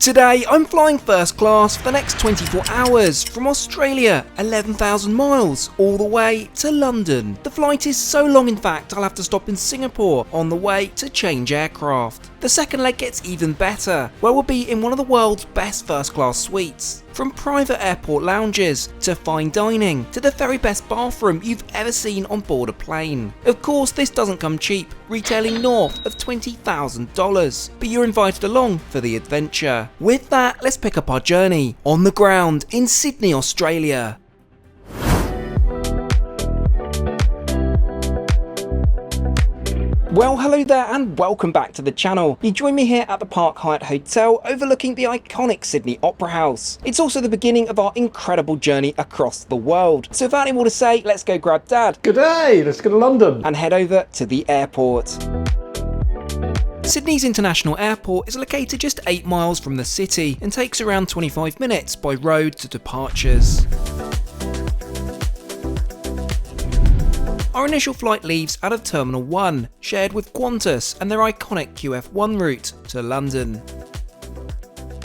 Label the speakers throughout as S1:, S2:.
S1: Today I'm flying first class for the next 24 hours from Australia, 11,000 miles, all the way to London. The flight is so long in fact I'll have to stop in Singapore on the way to change aircraft. The second leg gets even better, where we'll be in one of the world's best first class suites. From private airport lounges, to fine dining, to the very best bathroom you've ever seen on board a plane. Of course this doesn't come cheap, retailing north of $20,000, but you're invited along for the adventure. With that, let's pick up our journey on the ground in Sydney, Australia. Well, hello there and welcome back to the channel. You join me here at the Park Hyatt Hotel overlooking the iconic Sydney Opera House. It's also the beginning of our incredible journey across the world. So without any more to say, let's go grab Dad.
S2: Good day, let's go to London.
S1: And head over to the airport. Sydney's International Airport is located just 8 miles from the city and takes around 25 minutes by road to departures. Our initial flight leaves out of Terminal 1, shared with Qantas and their iconic QF1 route to London.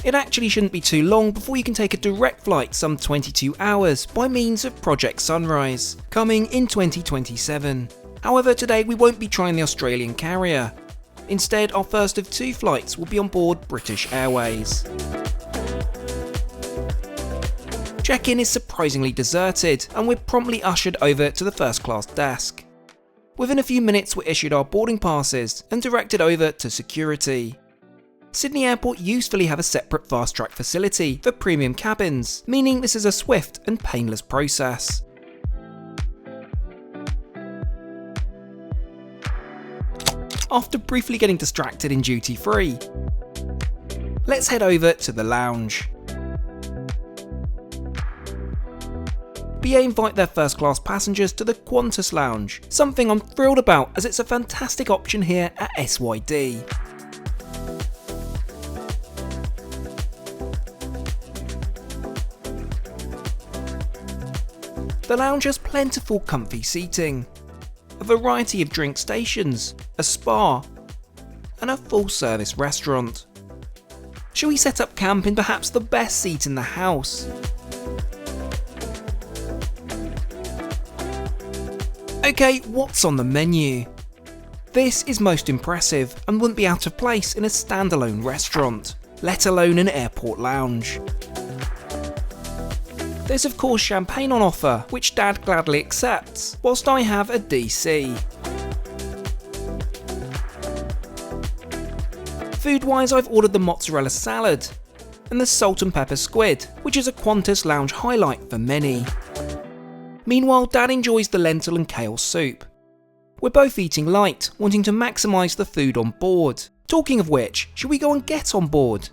S1: It actually shouldn't be too long before you can take a direct flight some 22 hours by means of Project Sunrise, coming in 2027. However, today we won't be trying the Australian carrier. Instead, our first of 2 flights will be on board British Airways. Check-in is surprisingly deserted and we're promptly ushered over to the first class desk. Within a few minutes we're issued our boarding passes and directed over to security. Sydney Airport usefully have a separate fast track facility for premium cabins, meaning this is a swift and painless process. After briefly getting distracted in duty free, let's head over to the lounge. BA invite their first class passengers to the Qantas lounge, something I'm thrilled about as it's a fantastic option here at SYD. The lounge has plentiful comfy seating, a variety of drink stations, a spa, and a full service restaurant. Shall we set up camp in perhaps the best seat in the house? Okay, what's on the menu? This is most impressive and wouldn't be out of place in a standalone restaurant, let alone an airport lounge. There's of course champagne on offer, which Dad gladly accepts, whilst I have a DC. Food-wise, I've ordered the mozzarella salad and the salt and pepper squid, which is a Qantas lounge highlight for many. Meanwhile, Dad enjoys the lentil and kale soup. We're both eating light, wanting to maximise the food on board. Talking of which, should we go and get on board?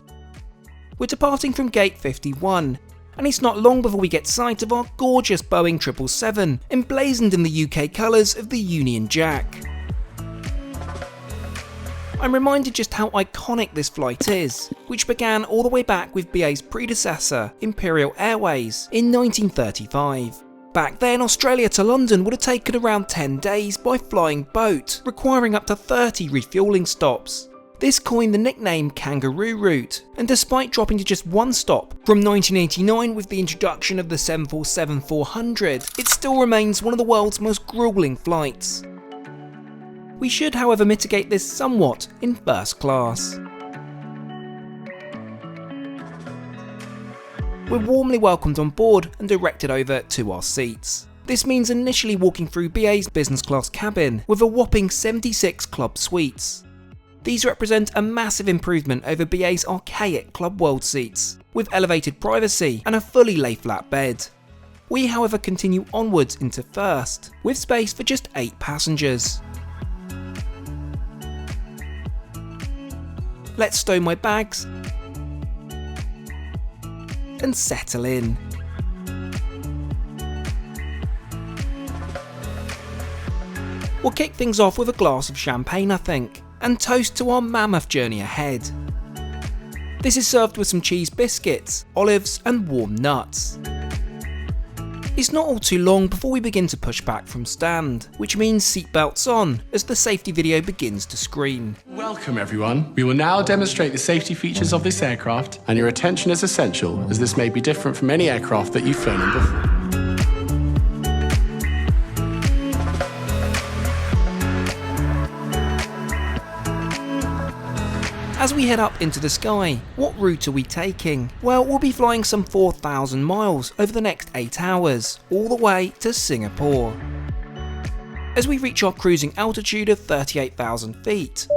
S1: We're departing from gate 51, and it's not long before we get sight of our gorgeous Boeing 777, emblazoned in the UK colours of the Union Jack. I'm reminded just how iconic this flight is, which began all the way back with BA's predecessor, Imperial Airways, in 1935. Back then, Australia to London would have taken around 10 days by flying boat, requiring up to 30 refuelling stops. This coined the nickname Kangaroo Route, and despite dropping to just 1 stop from 1989 with the introduction of the 747-400, it still remains one of the world's most gruelling flights. We should, however, mitigate this somewhat in first class. We're warmly welcomed on board and directed over to our seats. This means initially walking through BA's business class cabin with a whopping 76 club suites. These represent a massive improvement over BA's archaic Club World seats, with elevated privacy and a fully lay-flat bed. We however continue onwards into first, with space for just 8 passengers. Let's stow my bags and settle in. We'll kick things off with a glass of champagne, I think, and toast to our mammoth journey ahead. This is served with some cheese biscuits, olives and warm nuts. It's not all too long before we begin to push back from stand, which means seatbelts on as the safety video begins to screen.
S2: Welcome everyone. We will now demonstrate the safety features of this aircraft, and your attention is essential as this may be different from any aircraft that you've flown in before.
S1: As we head up into the sky, what route are we taking? Well, we'll be flying some 4,000 miles over the next 8 hours, all the way to Singapore. As we reach our cruising altitude of 38,000 feet,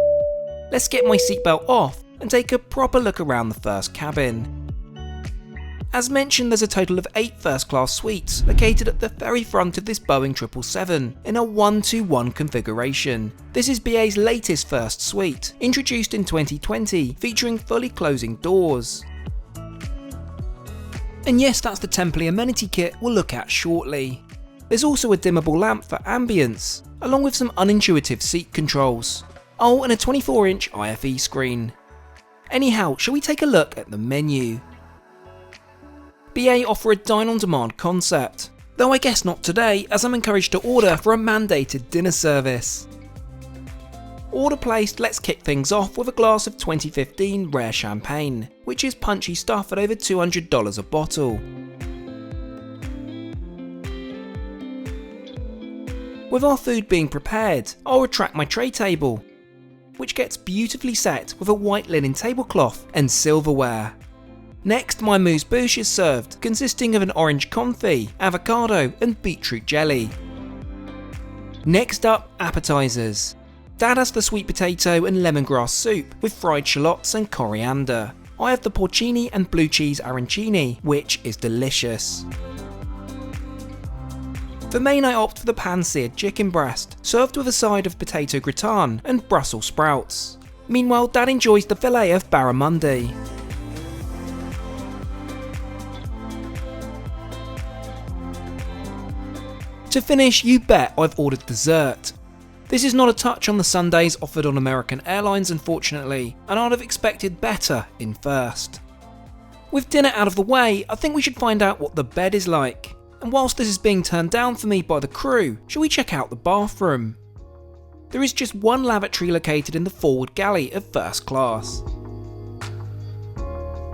S1: let's get my seatbelt off and take a proper look around the first cabin. As mentioned, there's a total of 8 first class suites located at the very front of this Boeing 777 in a 1-to-1 configuration. This is BA's latest first suite, introduced in 2020, featuring fully closing doors. And yes, that's the temporary amenity kit we'll look at shortly. There's also a dimmable lamp for ambience, along with some unintuitive seat controls. Oh, and a 24-inch IFE screen. Anyhow, shall we take a look at the menu? BA offer a dine-on-demand concept, though I guess not today as I'm encouraged to order for a mandated dinner service. Order placed, let's kick things off with a glass of 2015 rare champagne, which is punchy stuff at over $200 a bottle. With our food being prepared, I'll retract my tray table, which gets beautifully set with a white linen tablecloth and silverware. Next, my mousse-bouche is served, consisting of an orange confit, avocado and beetroot jelly. Next up, appetizers. Dad has the sweet potato and lemongrass soup with fried shallots and coriander. I have the porcini and blue cheese arancini, which is delicious. For main, I opt for the pan-seared chicken breast, served with a side of potato gratin and Brussels sprouts. Meanwhile, Dad enjoys the fillet of barramundi. To finish, you bet I've ordered dessert. This is not a touch on the sundaes offered on American Airlines, unfortunately, and I'd have expected better in first. With dinner out of the way, I think we should find out what the bed is like. And whilst this is being turned down for me by the crew, shall we check out the bathroom? There is just one lavatory located in the forward galley of first class.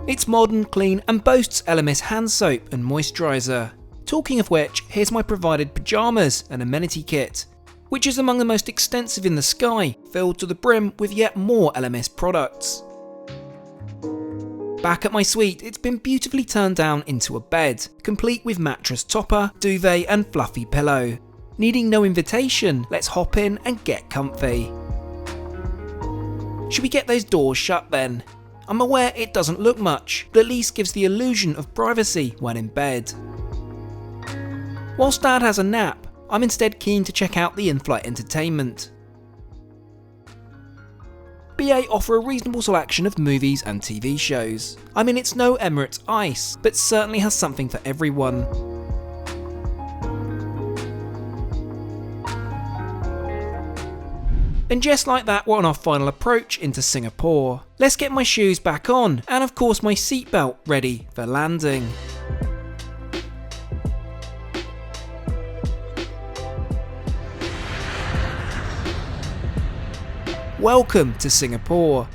S1: It's modern, clean, and boasts LMS hand soap and moisturiser. Talking of which, here's my provided pyjamas and amenity kit, which is among the most extensive in the sky, filled to the brim with yet more LMS products. Back at my suite, it's been beautifully turned down into a bed, complete with mattress topper, duvet and fluffy pillow. Needing no invitation, let's hop in and get comfy. Should we get those doors shut then? I'm aware it doesn't look much, but at least gives the illusion of privacy when in bed. Whilst Dad has a nap, I'm instead keen to check out the in-flight entertainment. BA offer a reasonable selection of movies and TV shows. I mean, it's no Emirates Ice, but certainly has something for everyone. And just like that, we're on our final approach into Singapore. Let's get my shoes back on, and of course my seatbelt ready for landing. Welcome to Singapore.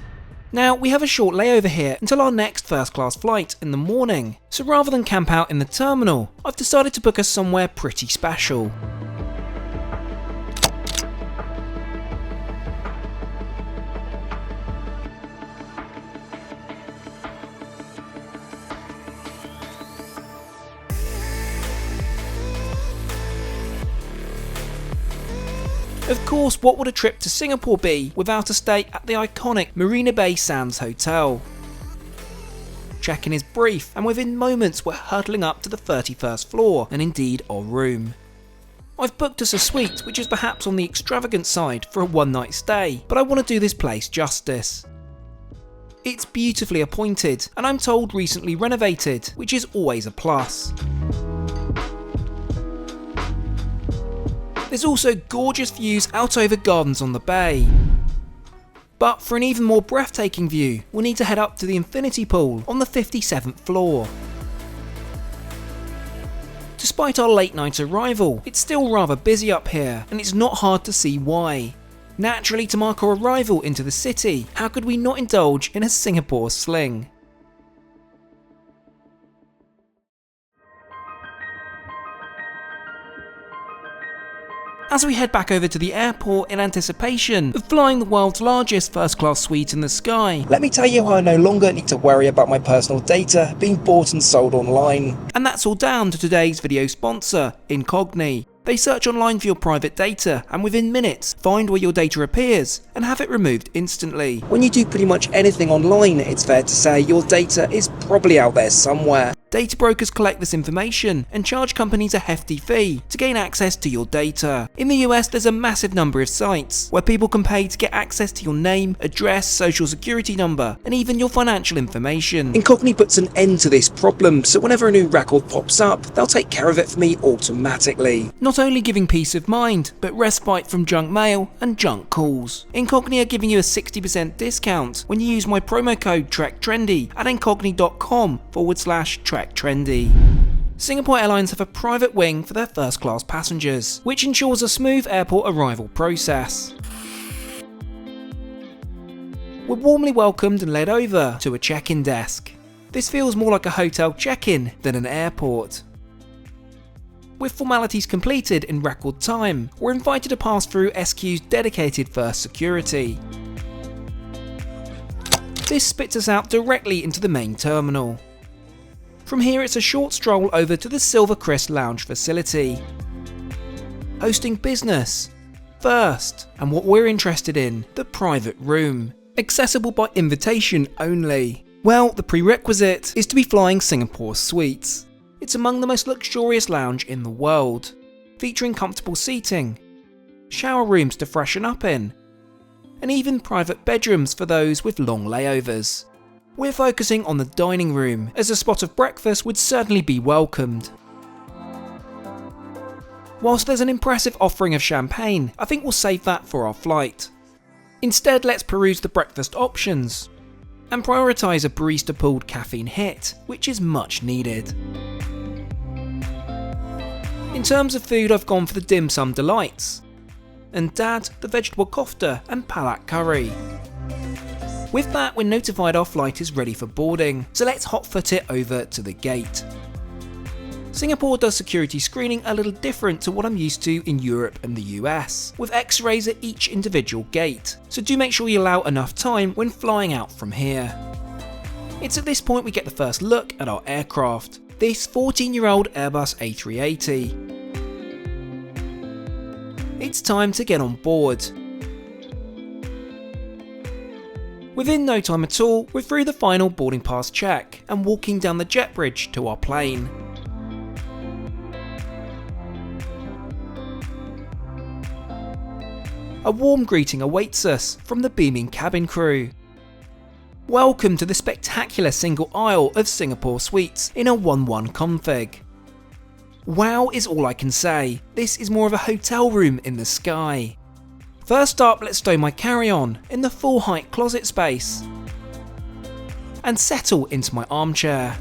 S1: Now, we have a short layover here until our next first class flight in the morning, so rather than camp out in the terminal, I've decided to book us somewhere pretty special. Of course, what would a trip to Singapore be without a stay at the iconic Marina Bay Sands hotel? Check-in is brief, and within moments we're hurtling up to the 31st floor, and indeed our room. I've booked us a suite, which is perhaps on the extravagant side for a one-night stay, but I want to do this place justice. It's beautifully appointed, and I'm told recently renovated, which is always a plus. There's also gorgeous views out over gardens on the bay. But for an even more breathtaking view, we'll need to head up to the infinity pool on the 57th floor. Despite our late night arrival, it's still rather busy up here, and it's not hard to see why. Naturally, to mark our arrival into the city, how could we not indulge in a Singapore sling? As we head back over to the airport in anticipation of flying the world's largest first-class suite in the sky,
S3: let me tell you how I no longer need to worry about my personal data being bought and sold online.
S1: And that's all down to today's video sponsor, Incogni. They search online for your private data and within minutes find where your data appears and have it removed instantly.
S3: When you do pretty much anything online, it's fair to say your data is probably out there somewhere.
S1: Data brokers collect this information and charge companies a hefty fee to gain access to your data. In the US, there's a massive number of sites where people can pay to get access to your name, address, social security number, and even your financial information.
S3: Incogni puts an end to this problem, so whenever a new record pops up, they'll take care of it for me automatically.
S1: Not only giving peace of mind, but respite from junk mail and junk calls. Incogni are giving you a 60% discount when you use my promo code TrekTrendy at incogni.com/TrekTrendy. Singapore Airlines have a private wing for their first class passengers, which ensures a smooth airport arrival process. We're warmly welcomed and led over to a check-in desk. This feels more like a hotel check-in than an airport. With formalities completed in record time, we're invited to pass through SQ's dedicated first security. This spits us out directly into the main terminal. From here it's a short stroll over to the Silver Crest Lounge facility, hosting business, first, and what we're interested in, the private room, accessible by invitation only. Well, the prerequisite is to be flying Singapore Suites. It's among the most luxurious lounge in the world, featuring comfortable seating, shower rooms to freshen up in, and even private bedrooms for those with long layovers. We're focusing on the dining room, as a spot of breakfast would certainly be welcomed. Whilst there's an impressive offering of champagne, I think we'll save that for our flight. Instead, let's peruse the breakfast options, and prioritise a barista-pulled caffeine hit, which is much needed. In terms of food, I've gone for the dim sum delights, and Dad, the vegetable kofta and palak curry. With that, we're notified our flight is ready for boarding, so let's hotfoot it over to the gate. Singapore does security screening a little different to what I'm used to in Europe and the US, with X-rays at each individual gate, so do make sure you allow enough time when flying out from here. It's at this point we get the first look at our aircraft, this 14-year-old Airbus A380. It's time to get on board. Within no time at all, we're through the final boarding pass check and walking down the jet bridge to our plane. A warm greeting awaits us from the beaming cabin crew. Welcome to the spectacular single aisle of Singapore Suites in a 1-1 config. Wow is all I can say, this is more of a hotel room in the sky. First up, let's stow my carry-on in the full height closet space and settle into my armchair.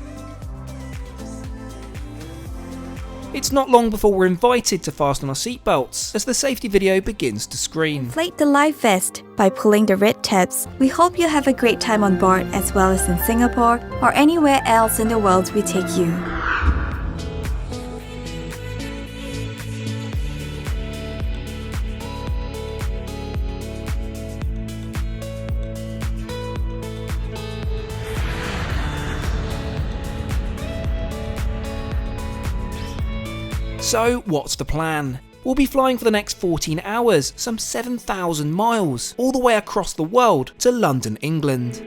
S1: It's not long before we're invited to fasten our seatbelts as the safety video begins to screen.
S4: Inflate the life vest by pulling the red tabs. We hope you have a great time on board as well as in Singapore or anywhere else in the world we take you.
S1: So what's the plan? We'll be flying for the next 14 hours, some 7,000 miles, all the way across the world to London, England.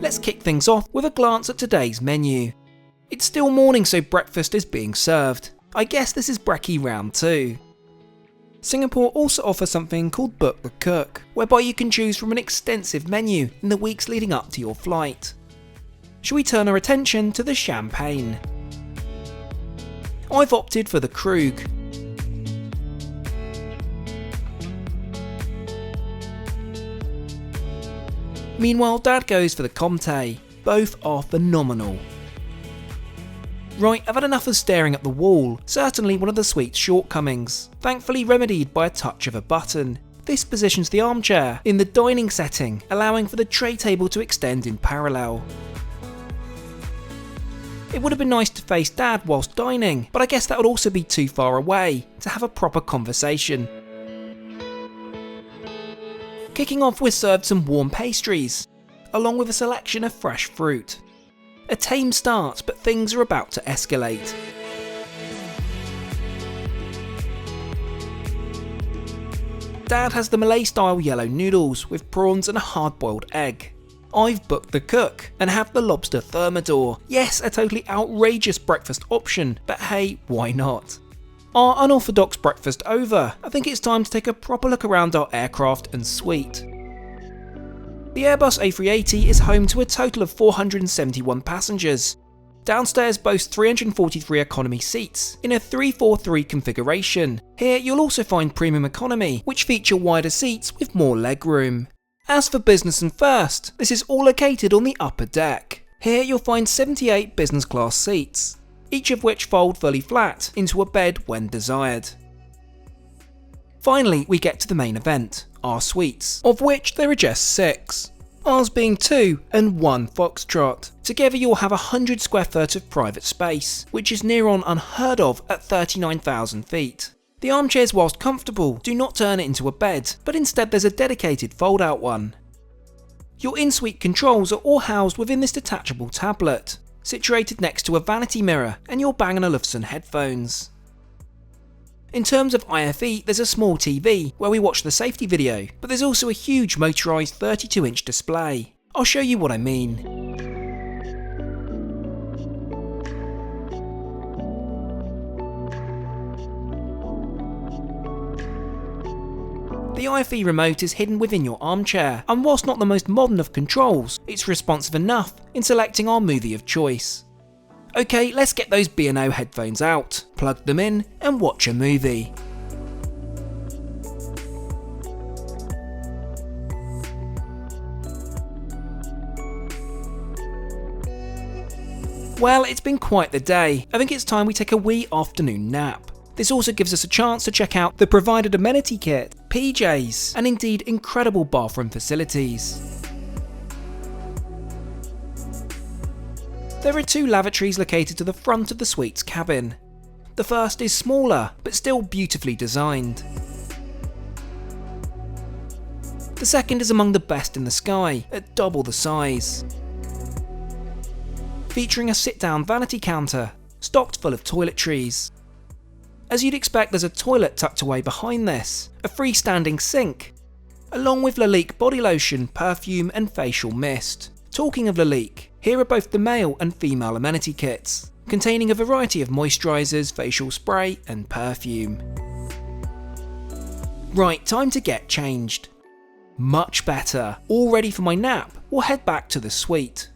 S1: Let's kick things off with a glance at today's menu. It's still morning, so breakfast is being served. I guess this is brekkie round 2. Singapore also offers something called Book the Cook, whereby you can choose from an extensive menu in the weeks leading up to your flight. Shall we turn our attention to the champagne? I've opted for the Krug. Meanwhile, Dad goes for the Comté. Both are phenomenal. Right, I've had enough of staring at the wall, certainly one of the suite's shortcomings, thankfully remedied by a touch of a button. This positions the armchair in the dining setting, allowing for the tray table to extend in parallel. It would have been nice to face Dad whilst dining, but I guess that would also be too far away to have a proper conversation. Kicking off, we're served some warm pastries, along with a selection of fresh fruit. A tame start, but things are about to escalate. Dad has the Malay-style yellow noodles with prawns and a hard-boiled egg. I've booked the cook and have the lobster thermidor. Yes, a totally outrageous breakfast option, but hey, why not? Our unorthodox breakfast over, I think it's time to take a proper look around our aircraft and suite. The Airbus A380 is home to a total of 471 passengers. Downstairs boasts 343 economy seats in a 343 configuration. Here you'll also find premium economy, which feature wider seats with more legroom. As for business and first, this is all located on the upper deck. Here you'll find 78 business class seats, each of which fold fully flat into a bed when desired. Finally, we get to the main event, our suites, of which there are just 6. Ours being 2 and 1 Foxtrot. Together you'll have 100 square foot of private space, which is near on unheard of at 39,000 feet. The armchairs, whilst comfortable, do not turn it into a bed, but instead there's a dedicated fold-out one. Your in-suite controls are all housed within this detachable tablet, situated next to a vanity mirror and your Bang & Olufsen headphones. In terms of IFE, there's a small TV where we watch the safety video, but there's also a huge motorised 32-inch display. I'll show you what I mean. The IFE remote is hidden within your armchair, and whilst not the most modern of controls, it's responsive enough in selecting our movie of choice. Okay, let's get those B&O headphones out, plug them in and watch a movie. Well, it's been quite the day. I think it's time we take a wee afternoon nap. This also gives us a chance to check out the provided amenity kit, PJs, and indeed incredible bathroom facilities. There are 2 lavatories located to the front of the suite's cabin. The first is smaller, but still beautifully designed. The second is among the best in the sky, at double the size. Featuring a sit-down vanity counter, stocked full of toiletries. As you'd expect, there's a toilet tucked away behind this, a freestanding sink, along with Lalique body lotion, perfume and facial mist. Talking of Lalique, here are both the male and female amenity kits, containing a variety of moisturisers, facial spray and perfume. Right, time to get changed. Much better. All ready for my nap, we'll head back to the suite,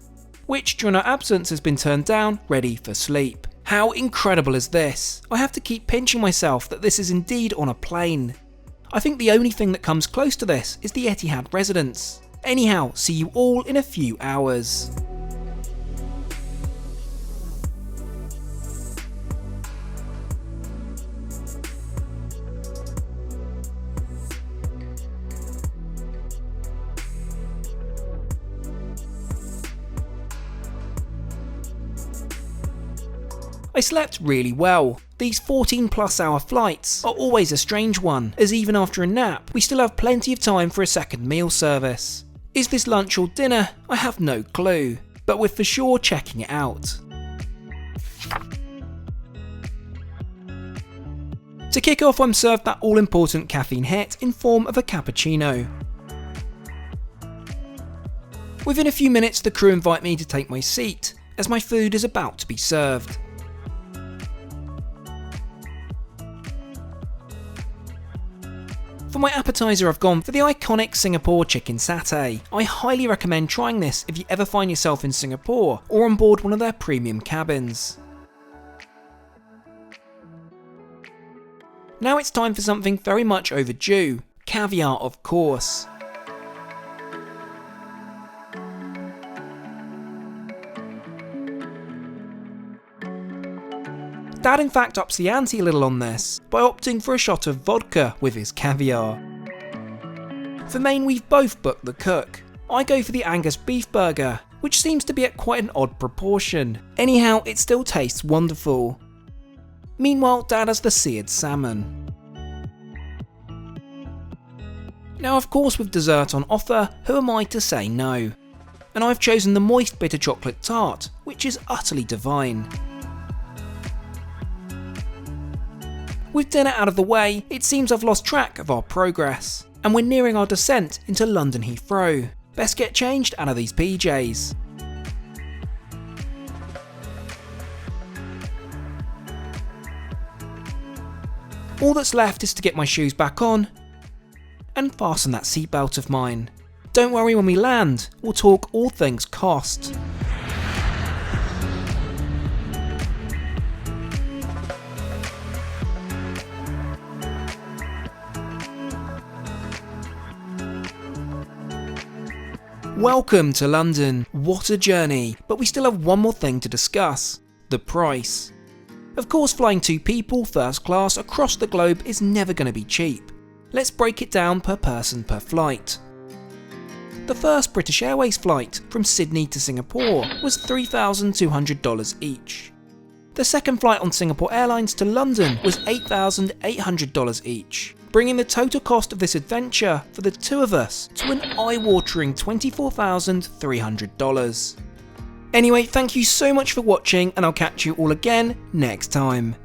S1: which during our absence has been turned down, ready for sleep. How incredible is this? I have to keep pinching myself that this is indeed on a plane. I think the only thing that comes close to this is the Etihad residence. Anyhow, see you all in a few hours. I slept really well. These 14+ hour flights are always a strange one, as even after a nap, we still have plenty of time for a second meal service. Is this lunch or dinner? I have no clue, but we're for sure checking it out. To kick off, I'm served that all-important caffeine hit in form of a cappuccino. Within a few minutes, the crew invite me to take my seat, as my food is about to be served. For my appetiser, I've gone for the iconic Singapore chicken satay. I highly recommend trying this if you ever find yourself in Singapore or on board one of their premium cabins. Now it's time for something very much overdue. Caviar, of course. Dad in fact ups the ante a little on this, by opting for a shot of vodka with his caviar. For main we've both booked the cook. I go for the Angus beef burger, which seems to be at quite an odd proportion. Anyhow, it still tastes wonderful. Meanwhile, Dad has the seared salmon. Now of course with dessert on offer, who am I to say no? And I've chosen the moist bitter chocolate tart, which is utterly divine. With dinner out of the way, it seems I've lost track of our progress, and we're nearing our descent into London Heathrow. Best get changed out of these PJs. All that's left is to get my shoes back on and fasten that seatbelt of mine. Don't worry, when we land, we'll talk all things cost. Welcome to London. What a journey, but we still have one more thing to discuss: the price. Of course, flying 2 people first class across the globe is never going to be cheap. Let's break it down per person per flight. The first British Airways flight from Sydney to Singapore was $3,200 each. The second flight on Singapore Airlines to London was $8,800 each, bringing the total cost of this adventure for the 2 of us to an eye-watering $24,300. Anyway, thank you so much for watching, and I'll catch you all again next time.